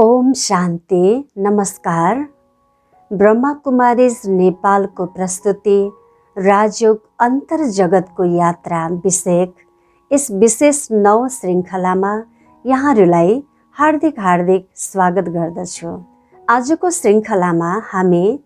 ओम शान्ति। नमस्कार। ब्रह्मा कुमारीज नेपालको प्रस्तुति राजयोग अन्तर्जगतको यात्रा विषयक यस विशेष नव श्रृङ्खलामा यहाँहरूलाई हार्दिक स्वागत गर्दछु। आजको श्रृङ्खलामा हामी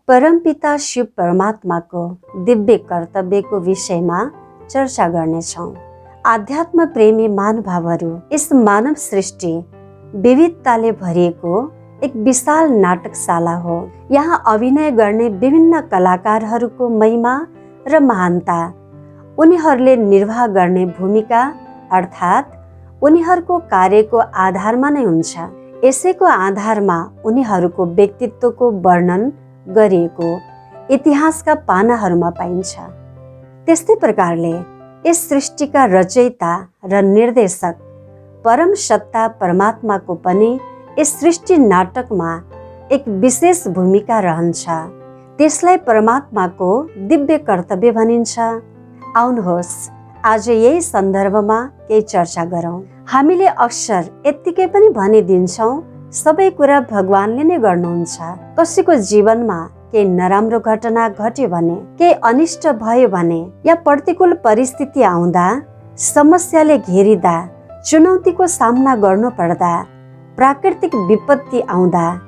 परमपिता शिव परमात्माको दिव्य कर्तव्यको विषयमा चर्चा गर्नेछौँ। आध्यात्म प्रेमी महानुभावहरू, यस मानव सृष्टि विविधताले भरिएको एक विशाल नाटकशाला हो। यहाँ अभिनय गर्ने विभिन्न कलाकारहरूको महिमा र महानता उनीहरूले निर्वाह गर्ने भूमिका अर्थात् उनीहरूको कार्यको आधारमा नै हुन्छ। यसैको आधारमा उनीहरूको व्यक्तित्वको वर्णन गरिएको इतिहासका पानाहरूमा पाइन्छ। त्यस्तै प्रकारले यस सृष्टिका रचयिता र निर्देशक परम सत्ता परमात्माको पनि यस सृष्टि नाटकमा एक विशेष भूमिका रहन्छ। त्यसलाई परमात्माको दिव्य कर्तव्य भनिन्छ। आउनुहोस् आज यही सन्दर्भमा केही चर्चा गरौँ। हामीले अक्सर यत्तिकै पनि भनिदिन्छौँ सबै कुरा भगवानले नै गर्नुहुन्छ। कसैको जीवनमा केही नराम्रो घटना घट्यो भने, केही अनिष्ट भयो भने, या प्रतिकूल परिस्थिति आउँदा, समस्याले घेरिदा, चुनौतीको सामना गर्नु पर्दा, प्राकृतिक विपत्ति आउँदा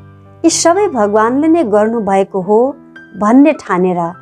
यी सबै भगवानले नै गर्नुभएको हो भन्ने ठानेर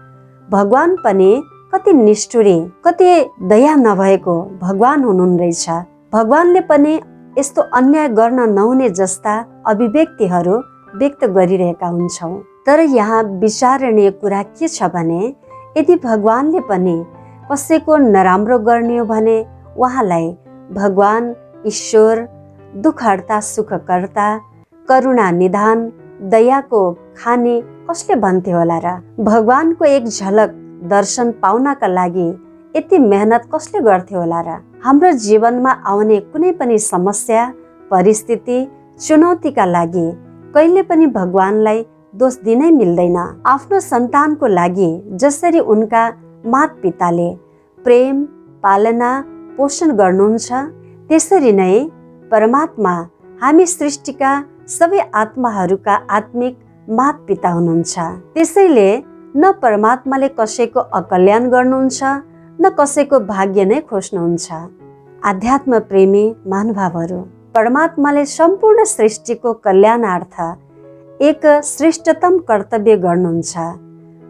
भगवान पनि कति निष्ठुरी, कति दया नभएको भगवान हुनुहुन्न रहेछ, भगवानले पनि यस्तो अन्याय गर्न नहुने जस्ता अभिव्यक्तिहरू व्यक्त गरिरहेका हुन्छौँ। तर यहाँ विचारणीय कुरा के छ भने, यदि भगवानले पनि कसैको नराम्रो गर्ने हो भने उहाँलाई भगवान, ईश्वर, दुःखहर्ता, सुखकर्ता, करुणा निधान, दयाको खानी कसले भन्थ्यो होला र? भगवानको एक झलक दर्शन पाउनका लागि यति मेहनत कसले गर्थ्यो होला र? हाम्रो जीवनमा आउने कुनै पनि समस्या, परिस्थिति, चुनौतीका लागि कहिले पनि भगवानलाई दोष दिनै मिल्दैन। आफ्नो सन्तानको लागि जसरी उनका माता-पिताले प्रेम, पालना, पोषण गर्नुहुन्छ, त्यसरी नै परमात्मा हामी सृष्टिका सबै आत्माहरूका आत्मिक माता-पिता हुनुहुन्छ। त्यसैले न परमात्माले कसैको अकल्याण गर्नुहुन्छ, न कसैको भाग्य नै खोज्नुहुन्छ। आध्यात्म प्रेमी महानुभावहरू, परमात्माले सम्पूर्ण सृष्टिको कल्याणार्थ एक श्रेष्ठतम कर्तव्य गर्नुहुन्छ।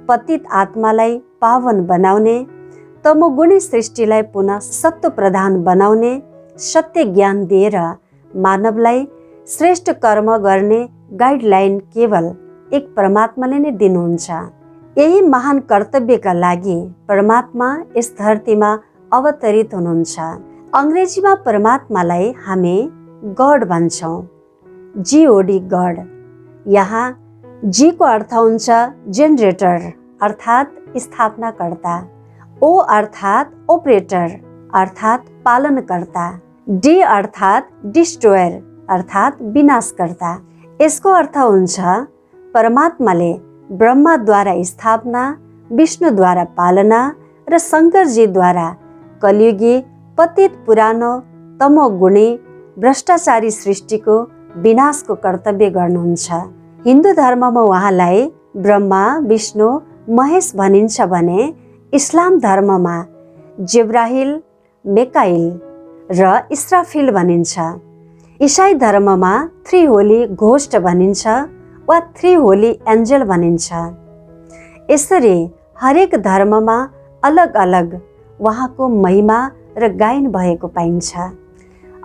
पतित आत्मालाई पावन बनाउने, तमोगुणी सृष्टिलाई पुनः सत्व प्रधान बनाउने सत्य ज्ञान दिएर मानवलाई श्रेष्ठ कर्म गर्ने गाइडलाइन केवल एक परमात्माले नै दिनुहुन्छ। यही महान कर्तव्यका लागि परमात्मा यस धरतीमा अवतरित हुनुहुन्छ। अङ्ग्रेजीमा परमात्मालाई हामी गड भन्छौँ, जीओडी गड। यहाँ जी को अर्थ हुन्छ जेनरेटर अर्थात् स्थापनाकर्ता, ओ अर्थात् ऑपरेटर अर्थात् पालनकर्ता, डी अर्थात् डिस्ट्रोयर अर्थात् विनाशकर्ता। यसको अर्थ हुन्छ परमात्माले ब्रह्माद्वारा स्थापना, विष्णुद्वारा पालना र शङ्करजीद्वारा कलियुगी पतित पुरानो तमोगुणी भ्रष्टाचारी सृष्टिको विनाशको कर्तव्य गर्नुहुन्छ। हिन्दू धर्ममा उहाँलाई ब्रह्मा, विष्णु, महेश भनिन्छ भने इस्लाम धर्ममा जिब्राहिल, मेकाइल र इस्राफिल भनिन्छ। इसाई धर्ममा थ्री होली घोस्ट भनिन्छ वा थ्री होली एन्जल भनिन्छ। यसरी हरेक धर्ममा अलग अलग उहाँको महिमा र गायन भएको पाइन्छ।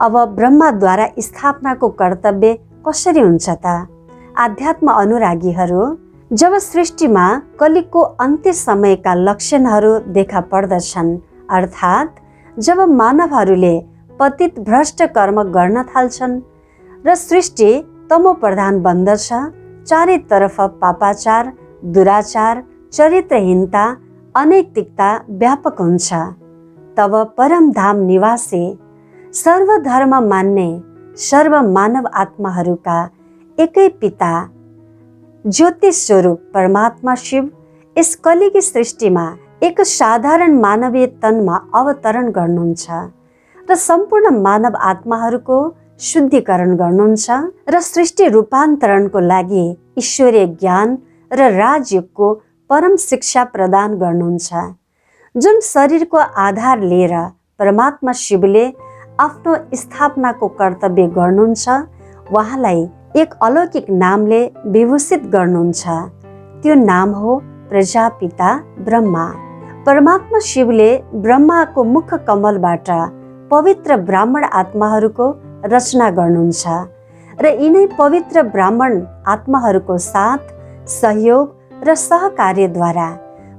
अब ब्रह्माद्वारा स्थापनाको कर्तव्य कसरी हुन्छ त? आध्यात्म अनुरागीहरू, जब सृष्टिमा कलिको अन्त्य समयका लक्षणहरू देखा पर्दछन्, अर्थात् जब मानवहरूले पतित भ्रष्ट कर्म गर्न थाल्छन् र सृष्टि तमो प्रधान बन्दछ, चारैतर्फ पापाचार, दुराचार, चरित्रहीनता, अनैतिकता व्यापक हुन्छ, तब परमधाम निवासी सर्वधर्म मान्ने सर्व मानव आत्माहरूका एकै पिता ज्योतिष स्वरूप परमात्मा शिव यस कलिगी सृष्टिमा एक साधारण मानवीय तनमा अवतरण गर्नुहुन्छ र सम्पूर्ण मानव आत्माहरूको शुद्धिकरण गर्नुहुन्छ र सृष्टि रूपान्तरणको लागि ईश्वरीय ज्ञान र राजयोगको परम शिक्षा प्रदान गर्नुहुन्छ। जुन शरीरको आधार लिएर परमात्मा शिवले आफ्नो स्थापनाको कर्तव्य गर्नुहुन्छ, उहाँलाई एक अलौकिक नामले विभूषित गर्नुहुन्छ। त्यो नाम हो प्रजापिता ब्रह्मा। परमात्मा शिवले ब्रह्माको मुख कमलबाट पवित्र ब्राह्मण आत्माहरूको रचना गर्नुहुन्छ र यिनै पवित्र ब्राह्मण आत्माहरूको साथ सहयोग र सहकार्यद्वारा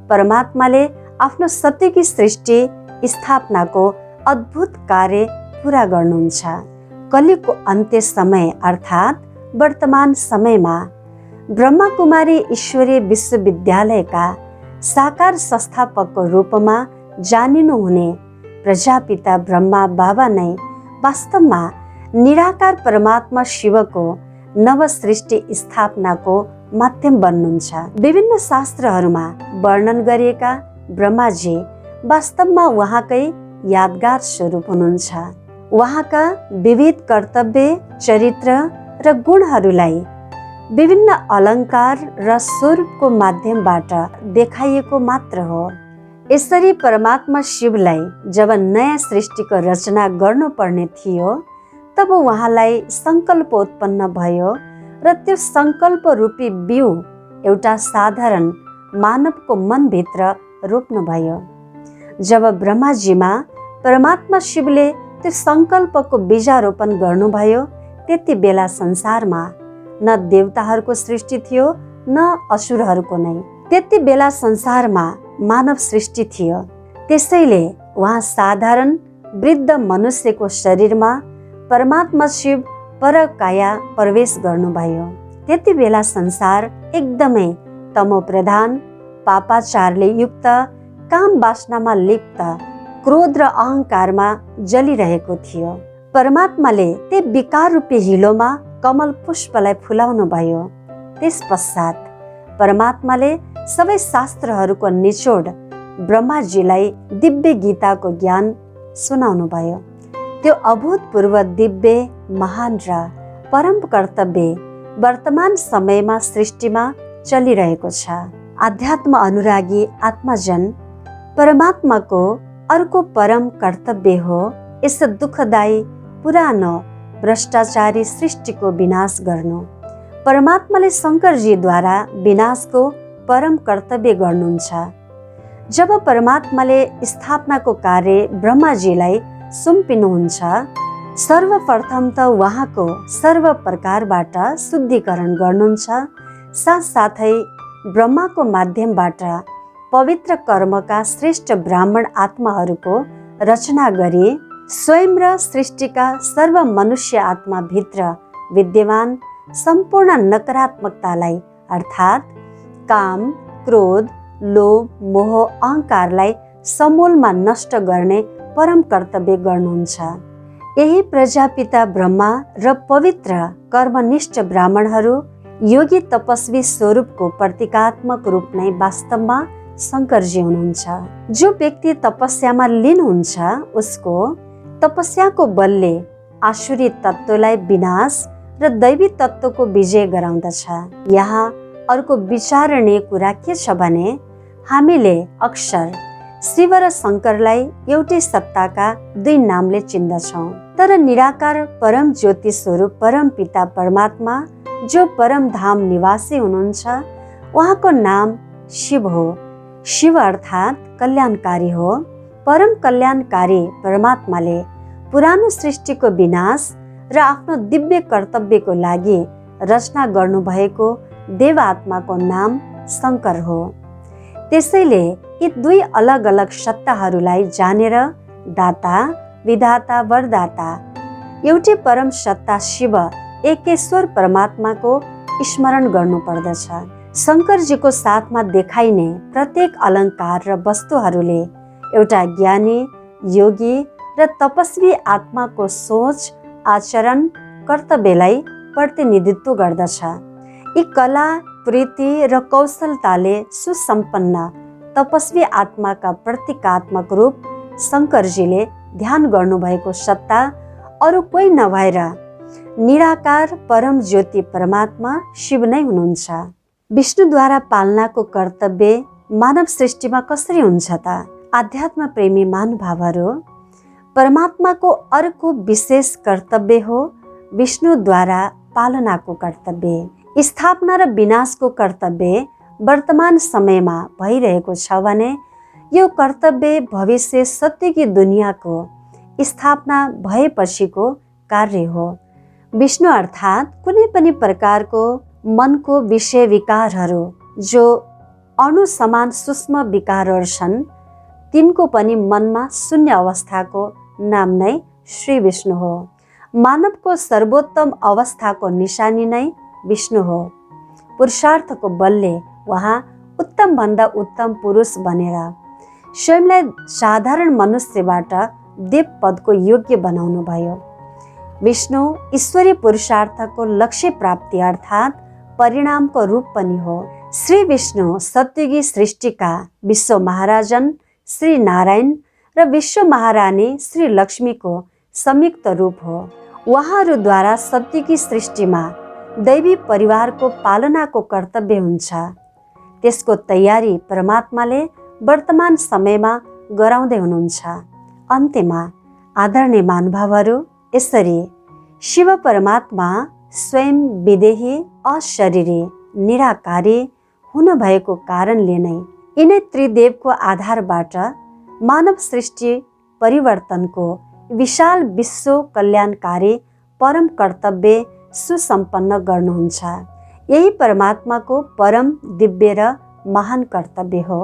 परमात्माले आफ्नो सत्यकी सृष्टि स्थापनाको अद्भुत कार्य पुरा गर्नुहुन्छ। कलियुगको अन्त्य समय अर्थात् वर्तमान समयमा ब्रह्माकुमारी ईश्वरीय विश्वविद्यालयका साकार संस्थापकको रूपमा जानिनुहुने प्रजापिता ब्रह्मा बाबा नै वास्तवमा निराकार परमात्मा शिवको नव सृष्टि स्थापनाको माध्यम बन्नुहुन्छ। विभिन्न शास्त्रहरूमा वर्णन गरिएका ब्रह्माजी वास्तवमा उहाँकै यादगार स्वरूप हुनुहुन्छ। उहाँका विविध कर्तव्य, चरित्र र गुणहरूलाई विभिन्न अलङ्कार र स्वरूपको माध्यमबाट देखाइएको मात्र हो। यसरी परमात्मा शिवलाई जब नयाँ सृष्टिको रचना गर्नुपर्ने थियो, तब उहाँलाई सङ्कल्प उत्पन्न भयो र त्यो सङ्कल्प रूपी बिउ एउटा साधारण मानवको मनभित्र रोप्नुभयो। जब ब्रह्माजीमा परमात्मा शिवले त्यो सङ्कल्पको बीजारोपण गर्नुभयो, त्यति बेला संसारमा न देवताहरूको सृष्टि थियो न असुरहरूको नै। त्यति बेला संसारमा मानव सृष्टि थियो। त्यसैले उहाँ साधारण वृद्ध मनुष्यको शरीरमा परमात्मा शिव परकाया प्रवेश गर्नुभयो। त्यति बेला संसार एकदमै तमोप्रधान, पापाचारले युक्त, काम वासनामा लिप्त, क्रोध र अहङ्कारमा जलिरहेको थियो। परमात्माले त्यो विकार रूपी हिलोमा कमल पुष्पलाई फुलाउनु भयो। त्यस पश्चात परमात्माले सबै शास्त्रहरूको निचोड ब्रह्माजीलाई दिव्य गीताको ज्ञान सुनाउनु भयो। त्यो अभूतपूर्व दिव्य, महान र परम कर्तव्य वर्तमान समयमा सृष्टिमा चलिरहेको छ। आध्यात्म अनुरागी आत्माजन, परमात्माको अर्को परम कर्तव्य हो यस दुःखदायी पुरानो भ्रष्टाचारी सृष्टिको विनाश गर्नु। परमात्माले शङ्करजीद्वारा विनाशको परम कर्तव्य गर्नुहुन्छ। जब परमात्माले स्थापनाको कार्य ब्रह्माजीलाई सुम्पिनुहुन्छ, सर्वप्रथम त उहाँको सर्व प्रकारबाट शुद्धिकरण गर्नुहुन्छ। साथसाथै ब्रह्माको माध्यमबाट पवित्र कर्मका श्रेष्ठ ब्राह्मण आत्माहरूको रचना गरी स्वयं र सृष्टिका सर्व मनुष्य आत्माभित्र विद्यमान सम्पूर्ण नकारात्मकतालाई अर्थात् काम, क्रोध, लोभ, मोह, अहङ्कारलाई समूलमा नष्ट गर्ने परम कर्तव्य गर्नुहुन्छ। यही प्रजापिता ब्रह्मा र पवित्र कर्मनिष्ठ ब्राह्मणहरू योगी तपस्वी स्वरूपको प्रतीकात्मक रूप नै वास्तवमा शङ्करजी हुनुहुन्छ। जो व्यक्ति तपस्यामा लीन हुन्छ, उसको तपस्याको बलले आसुरी तत्त्वलाई विनाश र दैवी तत्त्वको विजय गराउँदछ। यहाँ अर्को विचारणीय कुरा के छ भने, हामीले अक्सर शिव र शङ्करलाई एउटै सत्ताका दुई नामले चिन्दछौँ, तर निराकार परम ज्योति स्वरूप परम पिता परमात्मा जो परम धाम निवासी हुनुहुन्छ, उहाँको नाम शिव हो। शिव अर्थात् कल्याणकारी हो। परम कल्याणकारी परमात्माले पुरानो सृष्टिको विनाश र आफ्नो दिव्य कर्तव्यको लागि रचना गर्नुभएको देव आत्माको नाम शङ्कर हो। त्यसैले यी दुई अलग अलग सत्ताहरूलाई जानेर दाता, विधाता, वरदाता एउटै परम सत्ता शिव एकेश्वर परमात्माको स्मरण गर्नुपर्दछ। शङ्करजीको साथमा देखाइने प्रत्येक अलङ्कार र वस्तुहरूले एउटा ज्ञानी, योगी र तपस्वी आत्माको सोच, आचरण, कर्तव्यलाई प्रतिनिधित्व गर्दछ। यी कला, प्रीति र कौशलताले सुसम्पन्न तपस्वी आत्माका प्रतीकात्मक रूप शङ्करजीले ध्यान गर्नुभएको सत्ता अरू कोही नभएर निराकार परम ज्योति परमात्मा शिव नै हुनुहुन्छ। विष्णुद्वारा पालनाको कर्तव्य मानव सृष्टिमा कसरी हुन्छ त? आध्यात्म प्रेमी महानुभावहरू, परमात्माको अर्को विशेष कर्तव्य हो विष्णुद्वारा पालनाको कर्तव्य। स्थापना र विनाशको कर्तव्य वर्तमान समयमा भइरहेको छ भने यो कर्तव्य भविष्य सत्यकी दुनियाँको स्थापना भएपछिको कार्य हो। विष्णु अर्थात् कुनै पनि प्रकारको मनको विषय विकारहरू जो अणु समान सूक्ष्म विकारहरू छन्, तिनको पनि मनमा शून्य अवस्थाको नाम नै श्री विष्णु हो। मानवको सर्वोत्तम अवस्थाको निशानी नै विष्णु हो। पुरुषार्थको बलले उहाँ उत्तम भन्दा उत्तम पुरुष बनेर स्वयंलाई साधारण मनुष्यबाट देव पदको योग्य बनाउनु भयो। विष्णु ईश्वरीय पुरुषार्थको लक्ष्य प्राप्ति अर्थात् परिणामको रूप पनि हो। श्री विष्णु सत्ययुगी सृष्टिका विश्व महाराजन श्री नारायण र विश्व महारानी श्री लक्ष्मीको संयुक्त रूप हो। उहाँहरूद्वारा सत्ययुगी सृष्टिमा दैवी परिवारको पालनाको कर्तव्य हुन्छ। त्यसको तयारी परमात्माले वर्तमान समयमा गराउँदै हुनुहुन्छ। अन्त्यमा आदरणीय महानुभावहरू, यसरी शिव परमात्मा स्वयं विदेही अशरीरी निराकारी हुनुभएको कारणले नै यिनै त्रिदेवको आधारबाट मानव सृष्टि परिवर्तनको विशाल विश्व कल्याणकारी परम कर्तव्य सुसम्पन्न गर्नुहुन्छ। यही परमात्माको परम दिव्य र महान कर्तव्य हो।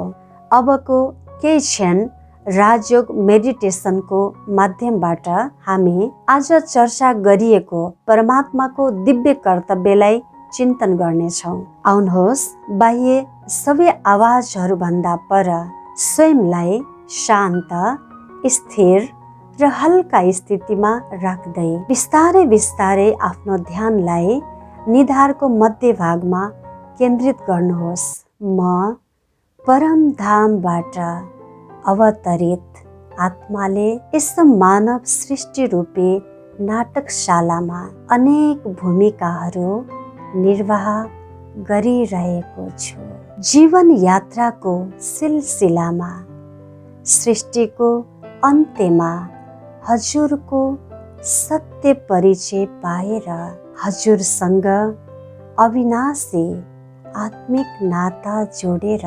अबको केही क्षण राजयोग मेडिटेसनको माध्यमबाट हामी आज चर्चा गरिएको परमात्माको दिव्य कर्तव्यलाई चिन्तन गर्नेछौँ। आउनुहोस्, बाह्य सबै आवाजहरूभन्दा पर स्वयंलाई शान्त, स्थिर र हल्का स्थितिमा राख्दै बिस्तारै बिस्तारै आफ्नो ध्यानलाई निधारको मध्य भागमा केन्द्रित गर्नुहोस्। म परमधामबाट अवतरित आत्माले यस मानव सृष्टि रूपी नाटकशालामा अनेक भूमिकाहरू निर्वाह गरिरहेको छु। जीवन यात्राको सिलसिलामा सृष्टिको अन्त्यमा हजुरको सत्य परिचय पाएर हजुरसँग अविनाशी आत्मिक नाता जोडेर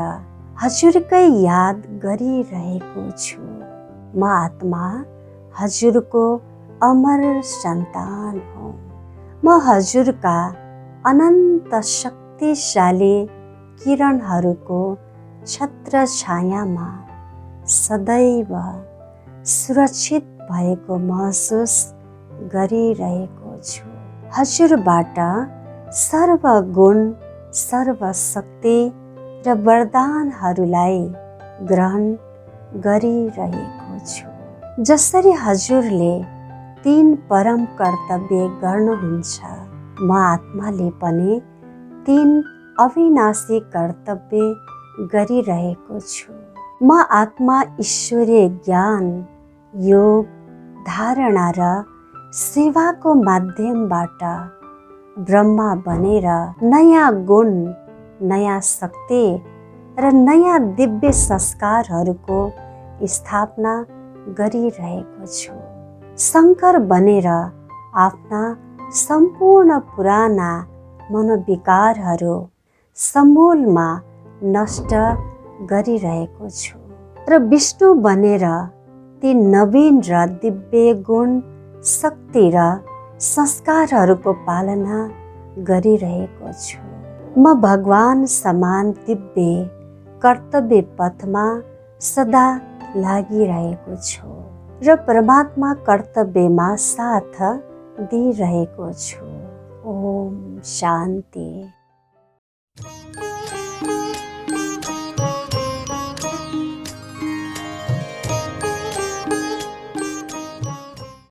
हजुरकै याद गरिरहेको छु। म आत्मा हजुरको अमर सन्तान हो। म हजुरका अनन्त शक्तिशाली किरणहरूको छत्र छायामा सदैव सुरक्षित भएको महसुस गरिरहेको छु। हजुरबाट सर्वगुण, सर्वशक्ति र वरदानहरूलाई ग्रहण गरिरहेको छु। जसरी हजुरले 3 परम कर्तव्य गर्नुहुन्छ, म आत्माले पनि 3 अविनाशी कर्तव्य गरिरहेको छु। म आत्मा ईश्वरीय ज्ञान, योग, धारणा र सेवाको माध्यमबाट ब्रह्मा बनेर नयाँ गुण, नयाँ शक्ति र नयाँ दिव्य संस्कारहरूको स्थापना गरिरहेको छु। शङ्कर बनेर आफ्ना सम्पूर्ण पुराना मनोविकारहरू समूलमा नष्ट गरिरहेको छु र विष्णु बनेर ती नवीन र दिव्य गुण, शक्ति र संस्कारहरूको पालना गरिरहेको छु। म भगवान समान दिव्य कर्तव्य पथमा सदा लागिरहेको छु र परमात्मा कर्तव्यमा साथ दिइरहेको छु। ओम शान्ति।